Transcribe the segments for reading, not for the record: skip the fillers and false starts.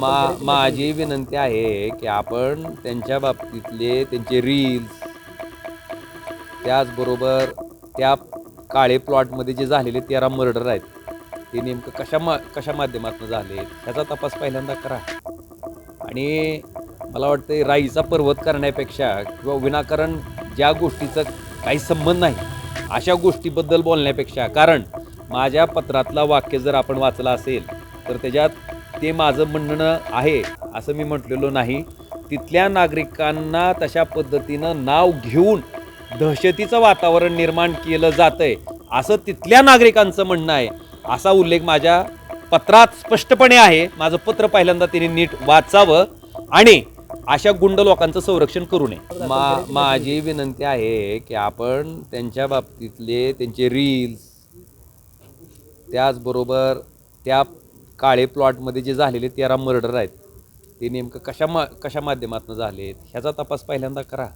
माझी विनंती आहे की आपण त्यांच्या बाबतीतले त्यांचे रील्स, त्याचबरोबर त्या काळे प्लॉटमध्ये जे झालेले 13 मर्डर आहेत ते नेमकं कशा माध्यमातून झाले ह्याचा तपास पहिल्यांदा करा. आणि मला वाटतं राईचा पर्वत करण्यापेक्षा किंवा विनाकारण ज्या गोष्टीचं काही संबंध नाही अशा गोष्टीबद्दल बोलण्यापेक्षा, कारण माझ्या पत्रातला वाक्य जर आपण वाचला असेल तर त्याच्यात ते माझं म्हणणं आहे असं मी म्हटलेलो नाही. तिथल्या नागरिकांना तशा पद्धतीनं नाव घेऊन दहशतीचं वातावरण निर्माण केलं जातंय असं तिथल्या नागरिकांचं म्हणणं आहे. असा उल्लेख माझ्या पत्रात स्पष्टपणे आहे. माझं पत्र पहिल्यांदा त्यांनी नीट वाचावं आणि अशा गुंड लोकांचं संरक्षण करू नये. माझी विनंती आहे की आपण त्यांच्या बाबतीतले त्यांचे रील्स, त्याचबरोबर त्या काळे प्लॉटमध्ये जे झालेले 13 मर्डर आहेत ते नेमकं कशा माध्यमातून झालेत ह्याचा तपास पहिल्यांदा करा.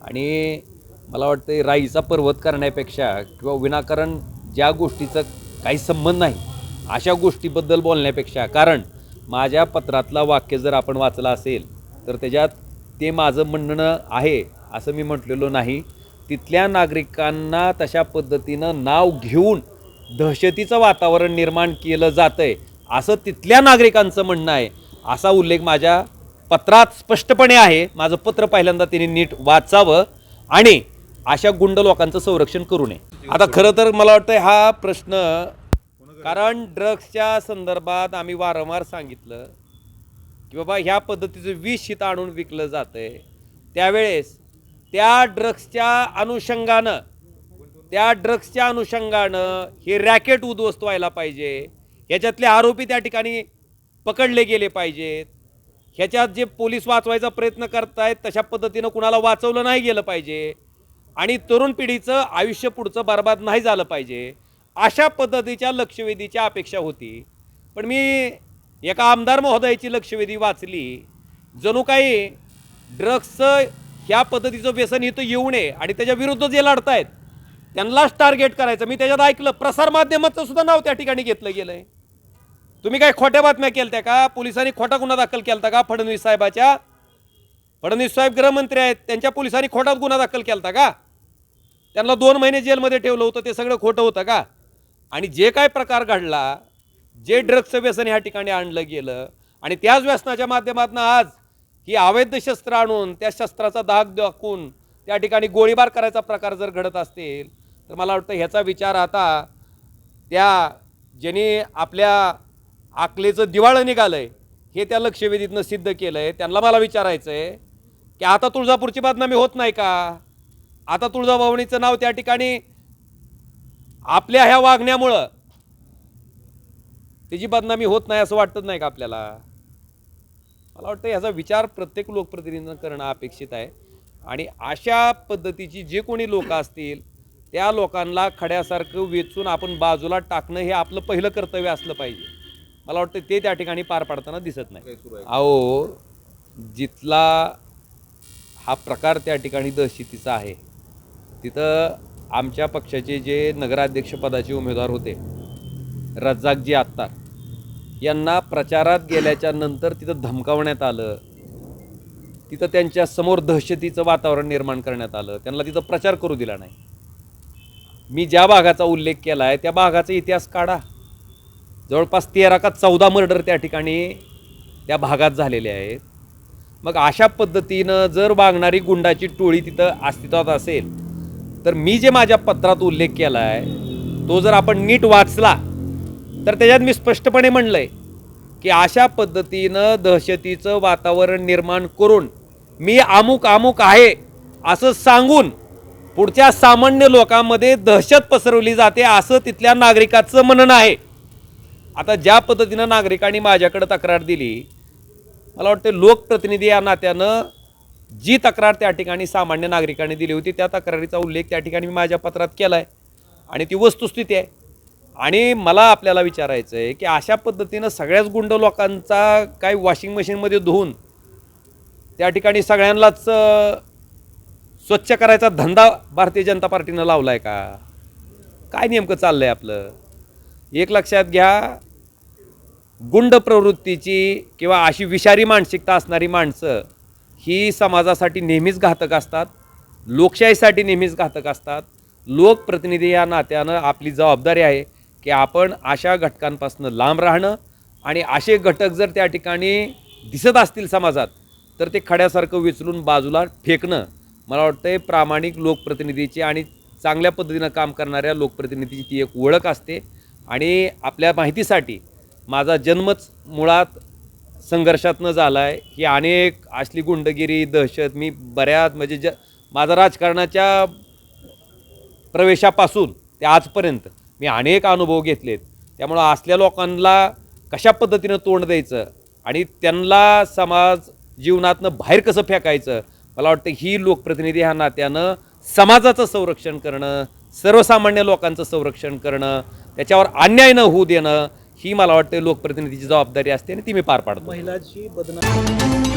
आणि मला वाटतं राईचा पर्वत करण्यापेक्षा किंवा विनाकारण ज्या गोष्टीचं काही संबंध नाही अशा गोष्टीबद्दल बोलण्यापेक्षा, कारण माझ्या पत्रातला वाक्य जर आपण वाचला असेल तर त्याच्यात ते माझं म्हणणं आहे असं मी म्हटलेलो नाही. तिथल्या नागरिकांना तशा पद्धतीनं नाव घेऊन दहशतीचं वातावरण निर्माण केलं जातंय असं तिथल्या नागरिकांचं म्हणणं आहे. असा उल्लेख माझ्या पत्रात स्पष्टपणे आहे. माझं पत्र पहिल्यांदा त्यांनी नीट वाचावं आणि अशा गुंड लोकांचं संरक्षण करू नये. आता खरं तर मला वाटतं हा प्रश्न, कारण ड्रग्सच्या संदर्भात आम्ही वारंवार सांगितलं की बाबा ह्या पद्धतीचं विष इथं आणून विकलं जातं आहे. त्यावेळेस त्या ड्रग्सच्या अनुषंगानं हे रॅकेट उद्ध्वस्त व्हायला पाहिजे. ह्याच्यातले आरोपी त्या ठिकाणी पकडले गेले पाहिजेत. ह्याच्यात जे पोलीस वाचवायचा प्रयत्न करतायत तशा पद्धतीनं कुणाला वाचवलं नाही गेलं पाहिजे आणि तरुण पिढीचं आयुष्य पुढचं बरबाद नाही झालं पाहिजे. अशा पद्धतीच्या लक्षवेधीच्या अपेक्षा होती. पण मी एका आमदार महोदयाची लक्षवेधी वाचली. जणू काही ड्रग्सचं ह्या पद्धतीचं व्यसन इथं येऊ नये आणि त्याच्या विरुद्ध जे लढतायत त्यांनाच टार्गेट करायचं. मी त्याच्यात ऐकलं प्रसारमाध्यमाचं सुद्धा नाव त्या ठिकाणी घेतलं गेलं आहे. तुम्ही काय खोट्या बातम्या केलत्या का? पोलिसांनी खोटा गुन्हा दाखल केलता का फडणवीस साहेब गृहमंत्री आहेत, त्यांच्या पोलिसांनी खोटा गुन्हा दाखल केलता का? त्यांना 2 महिने जेलमध्ये ठेवलं होतं, ते सगळं खोटं होतं का? आणि जे काय प्रकार घडला, जे ड्रग्सचं व्यसन ह्या ठिकाणी आणलं गेलं आणि त्याच व्यसनाच्या माध्यमातून आज ही अवैध शस्त्र आणून त्या शस्त्राचा दाग दाखवून त्या ठिकाणी गोळीबार करायचा प्रकार जर घडत असतील तर मला वाटतं ह्याचा विचार आता त्या ज्यांनी आपल्या आकलेचं दिवाळं निघालंय हे त्या लक्षवेधीतनं सिद्ध केलंय. त्यांना मला विचारायचं आहे की आता तुळजापूरची बदनामी होत नाही का? आता तुळजाभवानीचं नाव त्या ठिकाणी आपल्या ह्या वागण्यामुळं त्याची बदनामी होत नाही असं वाटत नाही का आपल्याला? मला वाटतं ह्याचा विचार प्रत्येक लोकप्रतिनिधींनी करणं अपेक्षित आहे. आणि अशा पद्धतीची जे कोणी लोक असतील त्या लोकांना खड्यासारखं वेचून आपण बाजूला टाकणं हे आपलं पहिलं कर्तव्य असलं पाहिजे. मला वाटतं ते त्या ठिकाणी पार पाडताना दिसत नाही. अहो, जिथला हा प्रकार त्या ठिकाणी दहशतीचा आहे तिथं आमच्या पक्षाचे जे नगराध्यक्षपदाचे उमेदवार होते रज्जाकजी आत्तार यांना प्रचारात गेल्याच्या नंतर तिथं धमकावण्यात आलं. तिथं त्यांच्या समोर दहशतीचं वातावरण निर्माण करण्यात आलं. त्यांना तिथं प्रचार करू दिला नाही. मी ज्या भागाचा उल्लेख केला आहे त्या भागाचा इतिहास काढा. जवळपास 13 का 14 मर्डर त्या ठिकाणी त्या भागात झालेले आहेत. मग अशा पद्धतीनं जर वागणारी गुंडाची टोळी तिथं अस्तित्वात असेल तर मी जे माझ्या पत्रात उल्लेख केला आहे तो जर आपण नीट वाचला तर त्याच्यात मी स्पष्टपणे म्हणलंय की अशा पद्धतीनं दहशतीचं वातावरण निर्माण करून मी अमुक आहे असं सांगून पुढच्या सामान्य लोकांमध्ये दहशत पसरवली जाते असं तिथल्या नागरिकाचं म्हणणं आहे. आता ज्या पद्धतीनं नागरिकांनी माझ्याकडे तक्रार दिली, मला वाटतं लोकप्रतिनिधी या नात्यानं जी तक्रार त्या ठिकाणी सामान्य नागरिकांनी दिली होती त्या तक्रारीचा उल्लेख त्या ठिकाणी मी माझ्या पत्रात केला आहे आणि ती वस्तुस्थिती आहे. आणि मला आपल्याला विचारायचं आहे की अशा पद्धतीनं सगळ्याच गुंड लोकांचा काय वॉशिंग मशीनमध्ये धुवून त्या ठिकाणी सगळ्यांनाच स्वच्छ करायचा धंदा भारतीय जनता पार्टीनं लावला आहे का? काय नेमकं चाललं आहे आपलं? एक लक्षात घ्या, गुंड प्रवृत्तीची किंवा अशी विषारी मानसिकता असणारी माणसं ही समाजासाठी नेहमीच घातक असतात, लोकशाहीसाठी नेहमीच घातक असतात. लोकप्रतिनिधी या नात्यानं आपली जबाबदारी आहे की आपण अशा घटकांपासून लांब राहणं आणि असे घटक जर त्या ठिकाणी दिसत असतील समाजात तर ते खड्यासारखं विचलून बाजूला फेकणं मला वाटतं प्रामाणिक लोकप्रतिनिधीची आणि चांगल्या पद्धतीनं काम करणाऱ्या लोकप्रतिनिधीची ती एक ओळख असते. आणि आपल्या माहितीसाठी माझा जन्मच मुळात संघर्षातनं झाला आहे. ही अनेक असली गुंडगिरी दहशत मी बऱ्याच म्हणजे माझा राजकारणाच्या प्रवेशापासून ते आजपर्यंत मी अनेक अनुभव घेतलेत. त्यामुळं असल्या लोकांना कशा पद्धतीनं तोंड द्यायचं आणि त्यांना समाज जीवनातनं बाहेर कसं फेकायचं मला वाटतं ही लोकप्रतिनिधी ह्या नात्यानं समाजाचं संरक्षण करणं, सर्वसामान्य लोकांचं संरक्षण करणं, त्याच्यावर अन्याय न होऊ देणं ही मला वाटतं लोकप्रतिनिधीची जबाबदारी असते आणि ती मी पार पाडतो. महिलाची बदनामी